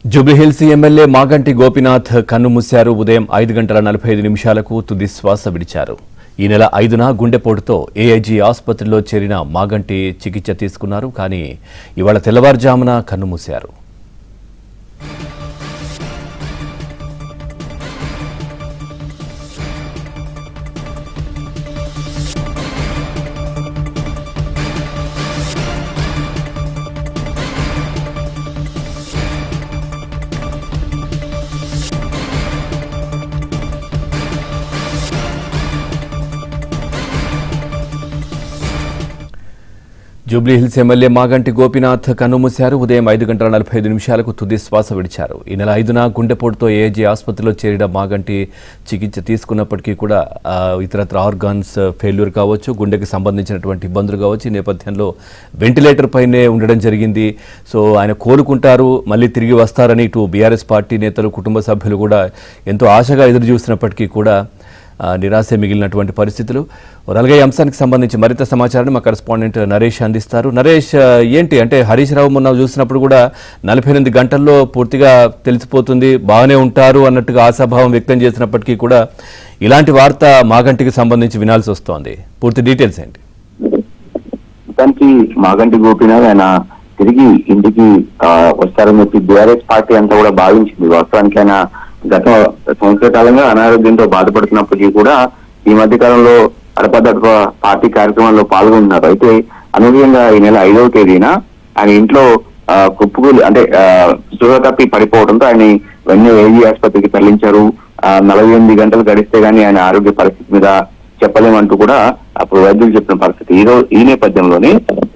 Jubilee Hills MLA Maganti Gopinath కన్నుమూశారు. ఉదయం 5:45 తుది శ్వాస విడిచారు. ఈ నెల 5న గుండెపోటుతో ఏఐజీ ఆసుపత్రిలో చేరిన మాగంటి చికిత్స తీసుకున్నారు. కానీ ఇవాళ తెల్లవారుజామున కన్నుమూశారు. జూబ్లీహిల్స్ ఎమ్మెల్యే మాగంటి గోపీనాథ్ కన్నుమూశారు. ఉదయం 5:45 తుది శ్వాస విడిచారు. ఈ నెల 5న గుండెపోటుతో ఏఐజీ ఆసుపత్రిలో చేరిన మాగంటి చికిత్స తీసుకున్నప్పటికీ కూడా ఇతరత్ర ఆర్గాన్స్ ఫెయిల్యూర్ కావచ్చు, గుండెకి సంబంధించినటువంటి ఇబ్బందులు కావచ్చు, ఈ నేపథ్యంలో వెంటిలేటర్ పైనే ఉండడం జరిగింది. సో ఆయన కోలుకుంటారు, మళ్ళీ తిరిగి వస్తారని ఇటు బీఆర్ఎస్ పార్టీ నేతలు, కుటుంబ సభ్యులు కూడా ఎంతో ఆశగా ఎదురు చూస్తున్నప్పటికీ కూడా నిరాశ మిగిలినటువంటి పరిస్థితులు. అలాగే ఈ అంశానికి సంబంధించి మరింత సమాచారాన్ని మా కరెస్పాండెంట్ నరేష్ అందిస్తారు. నరేష్, ఏంటి అంటే హరీష్ రావు మొన్న చూసినప్పుడు కూడా 48 గంటల్లో పూర్తిగా తెలిసిపోతుంది, బాగానే ఉంటారు అన్నట్టుగా ఆశాభావం వ్యక్తం చేసినప్పటికీ కూడా ఇలాంటి వార్త మాగంటికి సంబంధించి వినాల్సి వస్తోంది. పూర్తి డీటెయిల్స్ ఏంటి? దానికి మాగంటి గోపీనాథ్ ఆయన తిరిగి ఇంటికి వస్తారని చెప్పి బీఆర్ఎస్ పార్టీ అంతా కూడా భావించింది. వాస్తవానికి ఆయన గత సంవత్సర కాలంగా అనారోగ్యంతో బాధపడుతున్నప్పటికీ కూడా ఈ మధ్య కాలంలో అడపదడప పార్టీ కార్యక్రమాల్లో పాల్గొంటున్నారు. అయితే అనూహ్యంగా ఈ నెల 5వ తేదీన ఆయన ఇంట్లో కుప్పుకూలి అంటే స్పృహ తప్పి పడిపోవడంతో ఆయన వెంటనే ఏజీ ఆసుపత్రికి తరలించారు. 48 గంటలు గడిస్తే గానీ ఆయన ఆరోగ్య పరిస్థితి మీద చెప్పలేమంటూ కూడా అప్పుడు వైద్యులు చెప్పిన పరిస్థితి. ఈ నేపథ్యంలోనే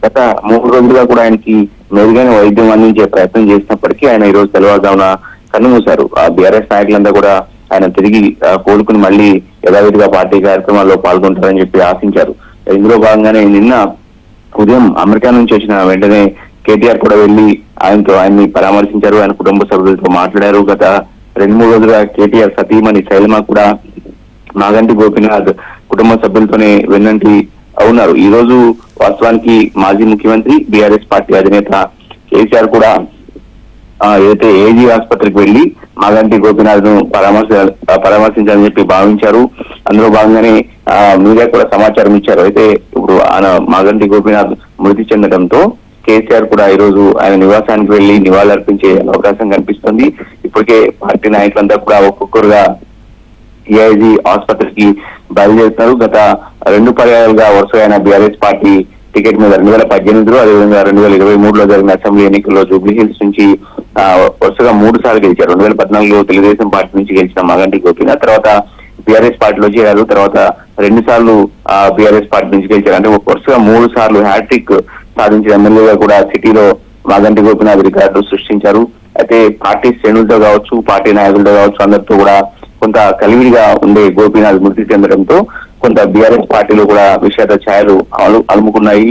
గత 3 రోజులుగా కూడా ఆయనకి మెరుగైన వైద్యం అందించే ప్రయత్నం చేసినప్పటికీ ఆయన ఈ రోజు తెల్లవారుజామున కన్నుమూశారు. బీఆర్ఎస్ నాయకులంతా కూడా ఆయన తిరిగి కోలుకుని మళ్ళీ యథావిధిగా పార్టీ కార్యక్రమాల్లో పాల్గొంటారని చెప్పి ఆశించారు. ఇందులో భాగంగానే నిన్న ఉదయం అమెరికా నుంచి వచ్చిన వెంటనే కేటీఆర్ కూడా వెళ్లి ఆయన్ని పరామర్శించారు. ఆయన కుటుంబ సభ్యులతో మాట్లాడారు. గత 2-3 రోజులుగా కేటీఆర్ సతీమణి శైలమ కూడా మాగంటి గోపీనాథ్ కుటుంబ సభ్యులతోనే వెన్నంటి ఉన్నారు. ఈ రోజు వాస్తవానికి మాజీ ముఖ్యమంత్రి బీఆర్ఎస్ పార్టీ అధినేత కేసీఆర్ కూడా ఏదైతే ఏజీ ఆసుపత్రికి వెళ్లి మాగంటి గోపీనాథ్ ను పరామర్శించాలని చెప్పి భావించారు. అందులో భాగంగానే మీడియా కూడా సమాచారం ఇచ్చారు. అయితే ఇప్పుడు ఆయన మాగంటి గోపీనాథ్ మృతి చెందడంతో కేసీఆర్ కూడా ఈ రోజు ఆయన నివాసానికి వెళ్లి నివాళులర్పించే అవకాశం కనిపిస్తుంది. ఇప్పటికే పార్టీ నాయకులంతా కూడా ఒక్కొక్కరుగా ఏఐజీ ఆసుపత్రికి బయలుదేరుతున్నారు. గత 2 పర్యాయాలుగా వరుసగా బీఆర్ఎస్ పార్టీ టికెట్ మీద 2018లో అదేవిధంగా 2023లో జరిగిన అసెంబ్లీ ఎన్నికల్లో జూబ్లీహిల్స్ నుంచి వరుసగా 3 సార్లు గెలిచారు. 2014లో తెలుగుదేశం పార్టీ నుంచి గెలిచిన మాగంటి గోపీనాథ్ తర్వాత బీఆర్ఎస్ పార్టీలో చేరారు. తర్వాత 2 సార్లు బీఆర్ఎస్ పార్టీ నుంచి గెలిచారు. అంటే వరుసగా 3 సార్లు హ్యాట్రిక్ సాధించిన ఎమ్మెల్యేగా కూడా సిటీలో మాగంటి గోపీనాథ్ రికార్డు సృష్టించారు. అయితే పార్టీ శ్రేణులతో కావచ్చు, పార్టీ నాయకులతో కావచ్చు, అందరితో కూడా కొంత కలివిడిగా ఉండే గోపీనాథ్ మృతి చెందడంతో కొంత బీఆర్ఎస్ పార్టీలో కూడా విషాద ఛాయలు అలుముకున్నాయి.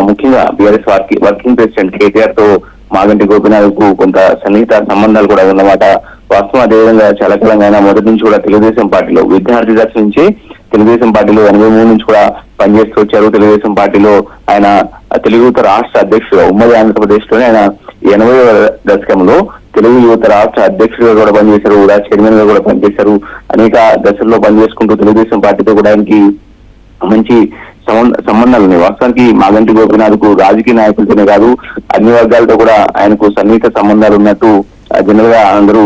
ముఖ్యంగా బీఆర్ఎస్ వర్కింగ్ ప్రెసిడెంట్ కేటీఆర్ తో మాగంటి గోపీనాథ్ కు కొంత సన్నిహిత సంబంధాలు కూడా ఉన్నమాట వాస్తవం. అదేవిధంగా చాలా కాలంగా ఆయన మొదటి నుంచి కూడా తెలుగుదేశం పార్టీలో విద్యార్థి దశ నుంచి తెలుగుదేశం పార్టీలో 83 నుంచి కూడా పనిచేస్తూ వచ్చారు. తెలుగుదేశం పార్టీలో ఆయన తెలుగు యువత రాష్ట్ర అధ్యక్షుడు, ఉమ్మడి ఆంధ్రప్రదేశ్ లోనే ఆయన 80వ దశకంలో తెలుగు యువత రాష్ట్ర అధ్యక్షుడిగా కూడా పనిచేశారు, కూడా చైర్మన్ గా కూడా పనిచేశారు. అనేక దశల్లో పనిచేసుకుంటూ తెలుగుదేశం పార్టీతో కూడా ఆయనకి మంచి సంబంధాలు ఉన్నాయి. వాస్తవానికి మాగంటి గోపీనాథ్ కు రాజకీయ నాయకులతోనే కాదు అన్ని వర్గాలతో కూడా ఆయనకు సన్నిహిత సంబంధాలు ఉన్నట్టు జనరల్ గా అందరూ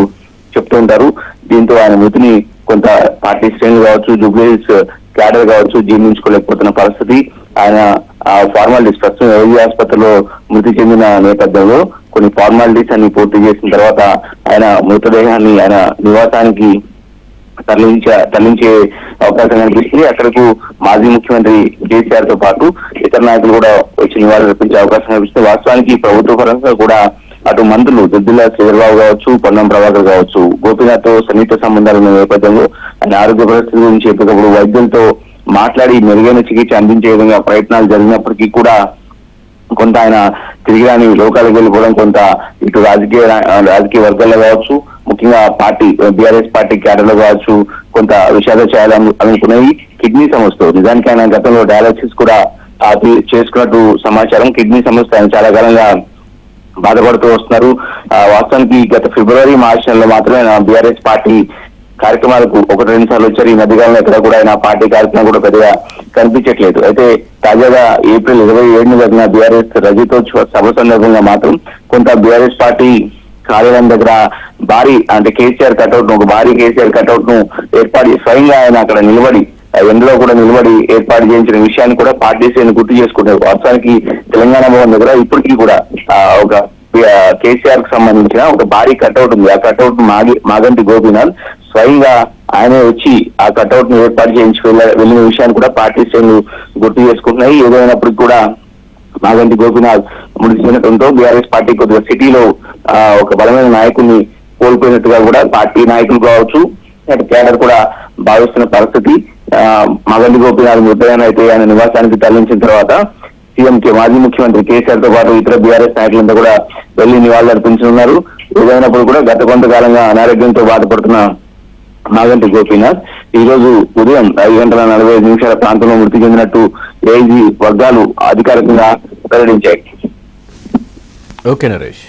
చెప్తూ ఉంటారు. దీంతో ఆయన మృతిని కొంత పార్టీ శ్రేణులు కావచ్చు, జూబ్లీహిల్స్ క్యాడర్ కావచ్చు జీర్ణించుకోలేకపోతున్న పరిస్థితి. ఆయన ఫార్మాలిటీస్ ప్రస్తుతం ఏజీ ఆసుపత్రిలో మృతి చెందిన నేపథ్యంలో కొన్ని ఫార్మాలిటీస్ అన్ని పూర్తి చేసిన తర్వాత ఆయన మృతదేహాన్ని ఆయన నివాసానికి తరలించే అవకాశం కనిపిస్తుంది. అక్కడకు మాజీ ముఖ్యమంత్రి కేసీఆర్ తో పాటు ఇతర నాయకులు కూడా వచ్చి నివాళులర్పించే అవకాశం కనిపిస్తుంది. వాస్తవానికి ప్రభుత్వ పరంగా కూడా అటు మంత్రులు దుద్దిల్ల శ్రీధర్బాబు కావచ్చు, పొన్నం ప్రభాకర్ కావచ్చు గోపీనాథ్ తో సన్నిహిత సంబంధాలు ఉన్న నేపథ్యంలో ఆయన ఆరోగ్య పరిస్థితి గురించి ఎప్పటికప్పుడు వైద్యులతో మాట్లాడి మెరుగైన చికిత్స అందించే విధంగా ప్రయత్నాలు జరిగినప్పటికీ కూడా కొంత ఆయన తిరిగి రాని లోకాలకు వెళ్ళిపోవడం కొంత ఇటు రాజకీయ వర్గాల్లో కావచ్చు, ముఖ్యంగా పార్టీ బీఆర్ఎస్ పార్టీ క్యాడర్లో కావచ్చు కొంత విషాద ఛాయలు అనుకున్నాయి. కిడ్నీ సమస్యతో నిజానికి ఆయన గతంలో డయాలసిస్ కూడా చేసుకున్నట్టు సమాచారం. కిడ్నీ సమస్య ఆయన చాలా కాలంగా బాధపడుతూ వస్తున్నారు. వాస్తవానికి గత ఫిబ్రవరి మార్చి నెలలో మాత్రమే బీఆర్ఎస్ పార్టీ కార్యక్రమాలకు 1-2 సార్లు వచ్చారు. ఈ మధ్యకాలంలో ఎక్కడ కూడా ఆయన పార్టీ కార్యక్రమం కూడా పెద్దగా కనిపించట్లేదు. అయితే తాజాగా ఏప్రిల్ 27న జరిగిన బీఆర్ఎస్ రజతోత్సవ సభ సందర్భంగా మాత్రం కొంత బీఆర్ఎస్ పార్టీ కార్యాలయం దగ్గర భారీ అంటే కేసీఆర్ కటౌట్ ను, ఒక భారీ కేసీఆర్ కటౌట్ ను ఏర్పాటు స్వయంగా ఆయన అక్కడ నిలబడి ఎండలో కూడా నిలబడి ఏర్పాటు చేయించిన విషయాన్ని కూడా పార్టీ శ్రేణులు గుర్తు చేసుకుంటారు. వాస్తవానికి తెలంగాణ భవన్ దగ్గర ఇప్పటికీ కూడా ఒక కేసీఆర్ కు సంబంధించిన ఒక భారీ కటౌట్ ఉంది. ఆ కటౌట్ మాగంటి గోపీనాథ్ స్వయంగా ఆయనే వచ్చి ఆ కటౌట్ ను ఏర్పాటు చేయించి వెళ్ళిన విషయాన్ని కూడా పార్టీ శ్రేణులు గుర్తు చేసుకుంటున్నాయి. ఏదైనప్పటికీ కూడా మాగంటి గోపీనాథ్ మృతి చెందడంతో బీఆర్ఎస్ పార్టీ కొద్దిగా సిటీలో ఒక బలమైన నాయకుడిని కోల్పోయినట్టుగా కూడా పార్టీ నాయకులు కావచ్చు, కేడర్ కూడా భావిస్తున్న పరిస్థితి. మాగంటి గోపీనాథ్ మృతదేహాన్ని అయితే ఆయన నివాసానికి తరలించిన తర్వాత మాజీ ముఖ్యమంత్రి కేసీఆర్ తో పాటు ఇతర బీఆర్ఎస్ నాయకులంతా కూడా వెళ్లి నివాళులు అర్పించనున్నారు. ఏదైనప్పుడు కూడా గత కొంతకాలంగా అనారోగ్యంతో బాధపడుతున్న మాగంటి గోపీనాథ్ ఈ రోజు ఉదయం 5:45 ప్రాంతంలో మృతి చెందినట్టు ఏఐజీ వర్గాలు అధికారికంగా వెల్లడించాయి. ఓకే నరేష్.